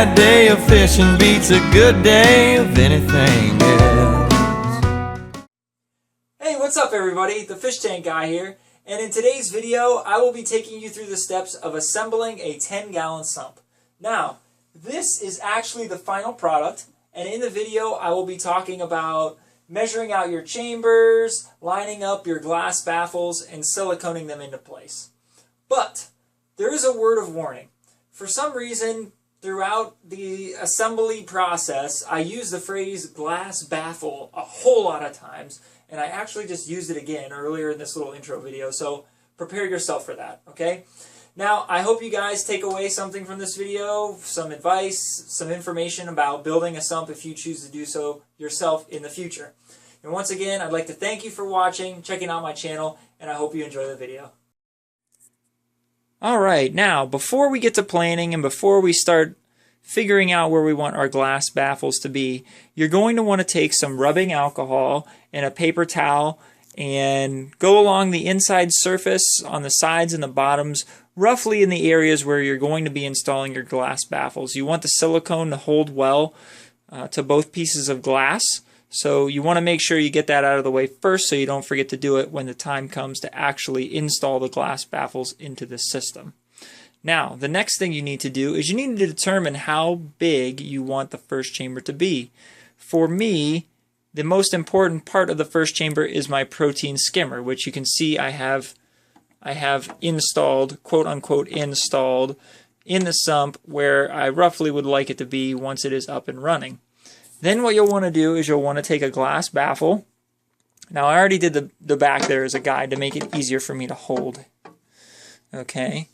bad day of fishing beats a good day of anything else. Hey, what's up everybody? The Fish Tank Guy here, and in today's video I will be taking you through the steps of assembling a 10-gallon sump. Now, this is actually the final product, and in the video I will be talking about measuring out your chambers, lining up your glass baffles, and siliconing them into place. But there is a word of warning. For some reason, throughout the assembly process, I use the phrase glass baffle a whole lot of times, and I actually just used it again earlier in this little intro video, so prepare yourself for that, okay? Now, I hope you guys take away something from this video, some advice, some information about building a sump if you choose to do so yourself in the future. And once again, I'd like to thank you for watching, checking out my channel, and I hope you enjoy the video. Alright, now, before we get to planning and before we start figuring out where we want our glass baffles to be, you're going to want to take some rubbing alcohol and a paper towel and go along the inside surface on the sides and the bottoms, roughly in the areas where you're going to be installing your glass baffles. You want the silicone to hold well to both pieces of glass, so you want to make sure you get that out of the way first so you don't forget to do it when the time comes to actually install the glass baffles into the system. Now, the next thing you need to do is you need to determine how big you want the first chamber to be. For me, the most important part of the first chamber is my protein skimmer, which you can see I have installed, quote unquote installed, in the sump where I roughly would like it to be once it is up and running. Then what you'll want to do is you'll want to take a glass baffle. Now I already did the back there as a guide to make it easier for me to hold. Okay,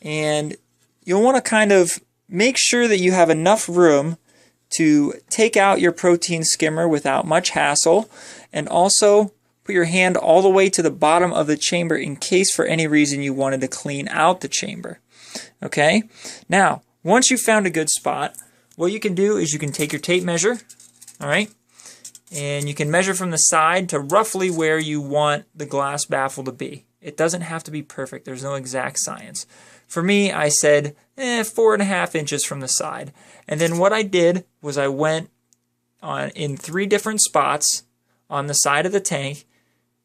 and you'll want to kind of make sure that you have enough room to take out your protein skimmer without much hassle, and also put your hand all the way to the bottom of the chamber in case for any reason you wanted to clean out the chamber. Okay, now once you've found a good spot, what you can do is you can take your tape measure, all right, and you can measure from the side to roughly where you want the glass baffle to be. It doesn't have to be perfect. There's no exact science. For me, I said 4.5 inches from the side. And then what I did was I went in 3 different spots on the side of the tank,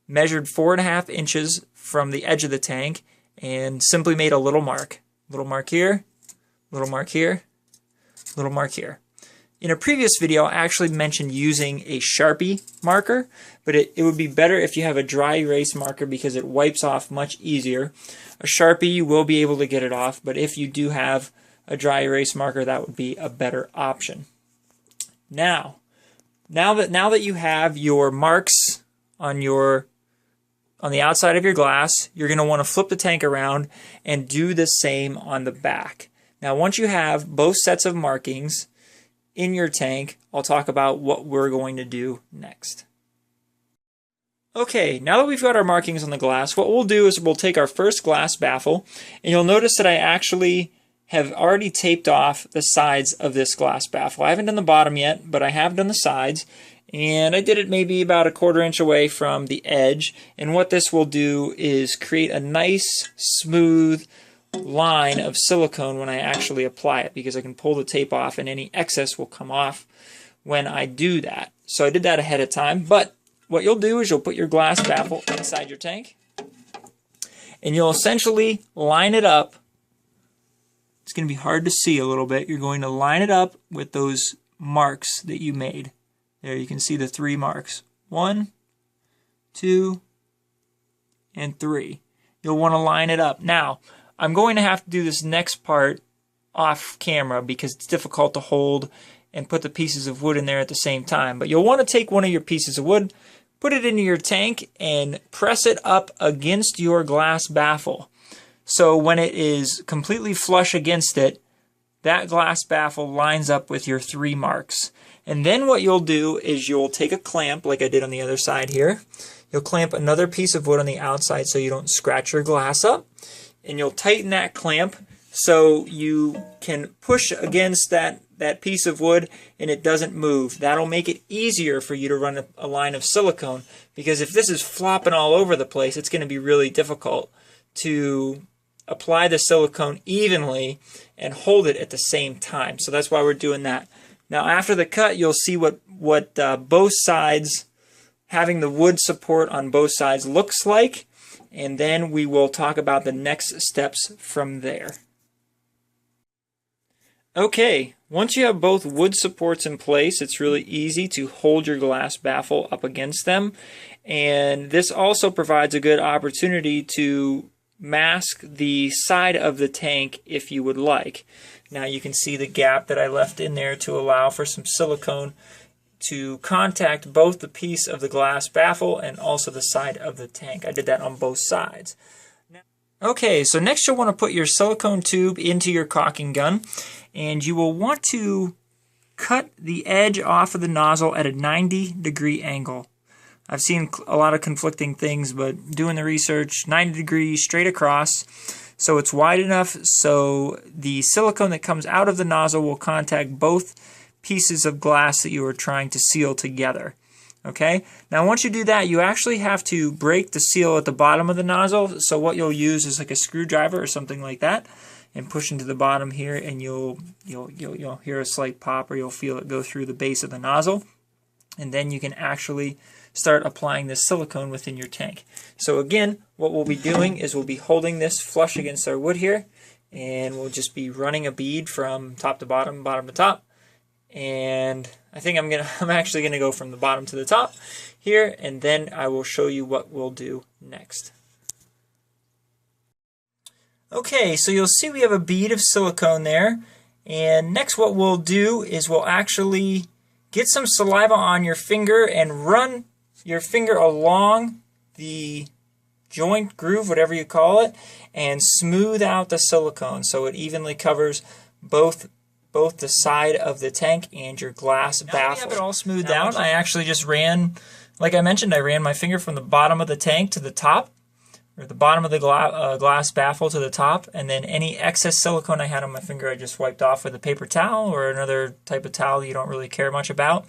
measured 4.5 inches from the edge of the tank, and simply made a little mark. Little mark here, little mark here, little mark here. In a previous video, I actually mentioned using a Sharpie marker, but it would be better if you have a dry erase marker because it wipes off much easier. A Sharpie, you will be able to get it off, but if you do have a dry erase marker, that would be a better option. Now that you have your marks on the outside of your glass, you're going to want to flip the tank around and do the same on the back. Now, once you have both sets of markings in your tank, I'll talk about what we're going to do next. Okay, now that we've got our markings on the glass, what we'll do is we'll take our first glass baffle, and you'll notice that I actually have already taped off the sides of this glass baffle. I haven't done the bottom yet, but I have done the sides, and I did it maybe about 1/4 inch away from the edge, and what this will do is create a nice, smooth line of silicone when I actually apply it, because I can pull the tape off and any excess will come off when I do that. So I did that ahead of time, but what you'll do is you'll put your glass baffle inside your tank and you'll essentially line it up. It's going to be hard to see a little bit. You're going to line it up with those marks that you made. There you can see the 3 marks. 1, 2, and 3. You'll want to line it up. Now, I'm going to have to do this next part off camera because it's difficult to hold and put the pieces of wood in there at the same time. But you'll want to take one of your pieces of wood, put it into your tank, and press it up against your glass baffle. So when it is completely flush against it, that glass baffle lines up with your 3 marks. And then what you'll do is you'll take a clamp like I did on the other side here. You'll clamp another piece of wood on the outside so you don't scratch your glass up. And you'll tighten that clamp so you can push against that piece of wood and it doesn't move. That'll make it easier for you to run a line of silicone, because if this is flopping all over the place, it's going to be really difficult to apply the silicone evenly and hold it at the same time. So that's why we're doing that. Now after the cut, you'll see what both sides, having the wood support on both sides, looks like, and then we will talk about the next steps from there. Okay, once you have both wood supports in place, it's really easy to hold your glass baffle up against them, and this also provides a good opportunity to mask the side of the tank if you would like. Now you can see the gap that I left in there to allow for some silicone to contact both the piece of the glass baffle and also the side of the tank. I did that on both sides. Okay, so next you'll want to put your silicone tube into your caulking gun, and you will want to cut the edge off of the nozzle at a 90-degree angle. I've seen a lot of conflicting things, but doing the research, 90 degrees straight across, so it's wide enough so the silicone that comes out of the nozzle will contact both pieces of glass that you are trying to seal together. Okay, now once you do that, you actually have to break the seal at the bottom of the nozzle. So what you'll use is like a screwdriver or something like that, and push into the bottom here, and you'll hear a slight pop, or you'll feel it go through the base of the nozzle, and then you can actually start applying this silicone within your tank. So again, what we'll be doing is we'll be holding this flush against our wood here, and we'll just be running a bead from top to bottom, bottom to top. And I think I'm actually gonna go from the bottom to the top here, and then I will show you what we'll do next. Okay, so you'll see we have a bead of silicone there, and next what we'll do is we'll actually get some saliva on your finger and run your finger along the joint, groove, whatever you call it, and smooth out the silicone so it evenly covers both the side of the tank and your glass baffle. Now we have it all smoothed out. I actually just ran, like I mentioned, I ran my finger from the bottom of the tank to the top, or the bottom of the glass baffle to the top, and then any excess silicone I had on my finger I just wiped off with a paper towel or another type of towel you don't really care much about.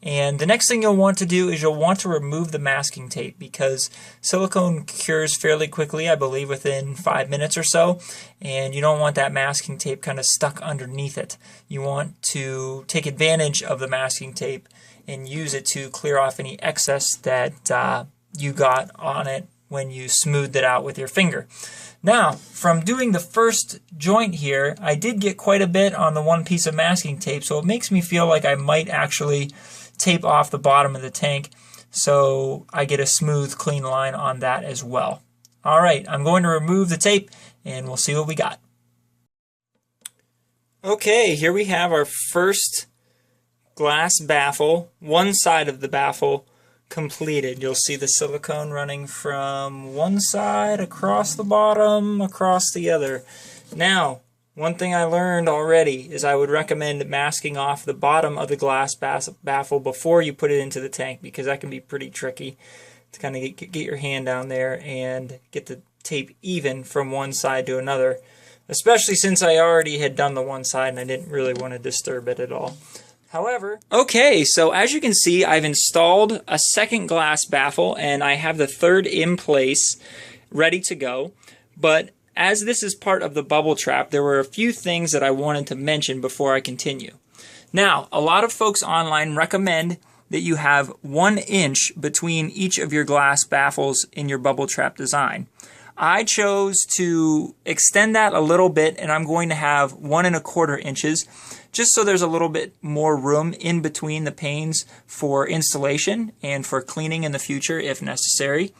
And the next thing you'll want to do is you'll want to remove the masking tape, because silicone cures fairly quickly, I believe within 5 minutes or so, and you don't want that masking tape kind of stuck underneath it. You want to take advantage of the masking tape and use it to clear off any excess that you got on it when you smoothed it out with your finger. Now, from doing the first joint here, I did get quite a bit on the one piece of masking tape, so it makes me feel like I might actually tape off the bottom of the tank so I get a smooth, clean line on that as well. Alright, I'm going to remove the tape and we'll see what we got. Okay, here we have our first glass baffle, one side of the baffle completed. You'll see the silicone running from one side across the bottom, across the other. Now, one thing I learned already is I would recommend masking off the bottom of the glass baffle before you put it into the tank, because that can be pretty tricky to kind of get your hand down there and get the tape even from one side to another, especially since I already had done the one side and I didn't really want to disturb it at all. However, okay, so as you can see, I've installed a second glass baffle and I have the third in place, ready to go. But as this is part of the bubble trap, there were a few things that I wanted to mention before I continue. Now, a lot of folks online recommend that you have 1 inch between each of your glass baffles in your bubble trap design. I chose to extend that a little bit, and I'm going to have 1 1/4 inches, just so there's a little bit more room in between the panes for installation and for cleaning in the future if necessary.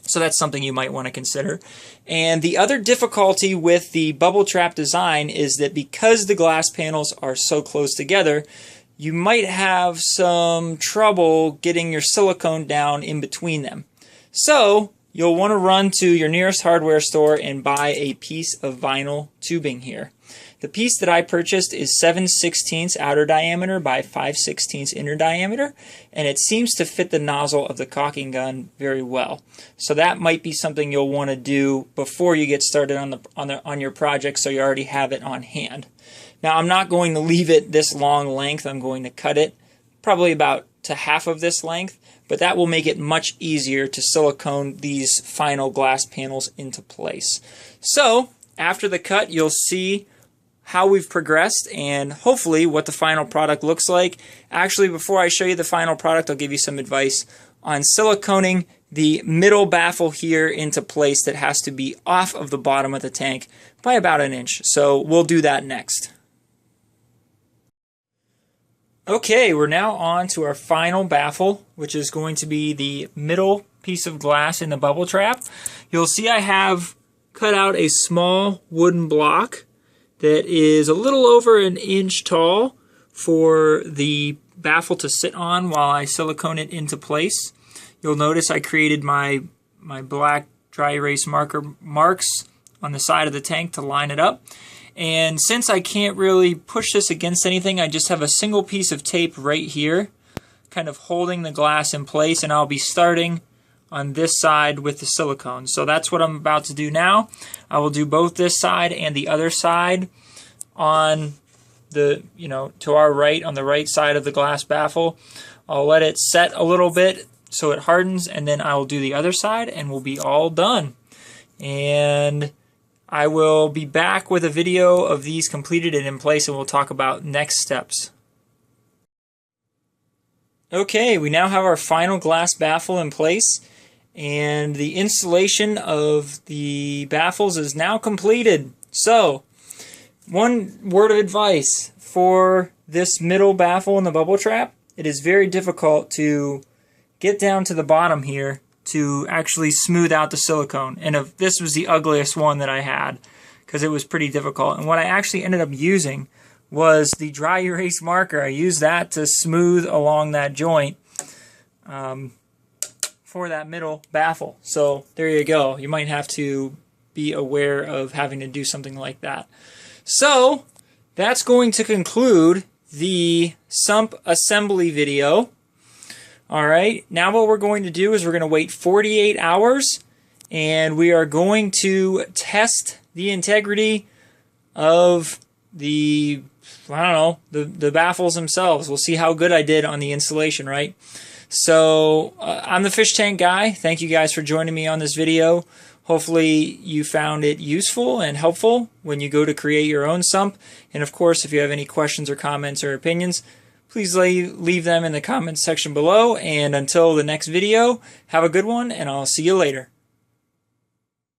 So that's something you might want to consider. And the other difficulty with the bubble trap design is that because the glass panels are so close together, you might have some trouble getting your silicone down in between them. So you'll want to run to your nearest hardware store and buy a piece of vinyl tubing here. The piece that I purchased is 7/16 outer diameter by 5/16 inner diameter, and it seems to fit the nozzle of the caulking gun very well. So that might be something you'll want to do before you get started on your project, so you already have it on hand. Now, I'm not going to leave it this long length. I'm going to cut it probably about to half of this length, but that will make it much easier to silicone these final glass panels into place. So after the cut, you'll see how we've progressed and hopefully what the final product looks like. Actually, before I show you the final product, I'll give you some advice on siliconing the middle baffle here into place that has to be off of the bottom of the tank by about 1 inch. So we'll do that next. Okay, we're now on to our final baffle, which is going to be the middle piece of glass in the bubble trap. You'll see I have cut out a small wooden block that is a little over 1 inch tall for the baffle to sit on while I silicone it into place. You'll notice I created my black dry erase marks on the side of the tank to line it up. And since I can't really push this against anything, I just have a single piece of tape right here, kind of holding the glass in place, and I'll be starting on this side with the silicone. So that's what I'm about to do now. I will do both this side and the other side on the, to our right, on the right side of the glass baffle. I'll let it set a little bit so it hardens, and then I will do the other side and we'll be all done. And I will be back with a video of these completed and in place, and we'll talk about next steps. Okay, we now have our final glass baffle in place, and the installation of the baffles is now completed. So, one word of advice for this middle baffle in the bubble trap: it is very difficult to get down to the bottom here to actually smooth out the silicone. And this was the ugliest one that I had because it was pretty difficult. And what I actually ended up using was the dry erase marker. I used that to smooth along that joint for that middle baffle. So there you go. You might have to be aware of having to do something like that. So that's going to conclude the sump assembly video. Alright, now what we're going to do is we're going to wait 48 hours and we are going to test the integrity of the baffles themselves. We'll see how good I did on the installation, right? So, I'm the fish tank guy. Thank you guys for joining me on this video. Hopefully you found it useful and helpful when you go to create your own sump. And of course, if you have any questions or comments or opinions, please leave them in the comments section below. And until the next video, have a good one, and I'll see you later.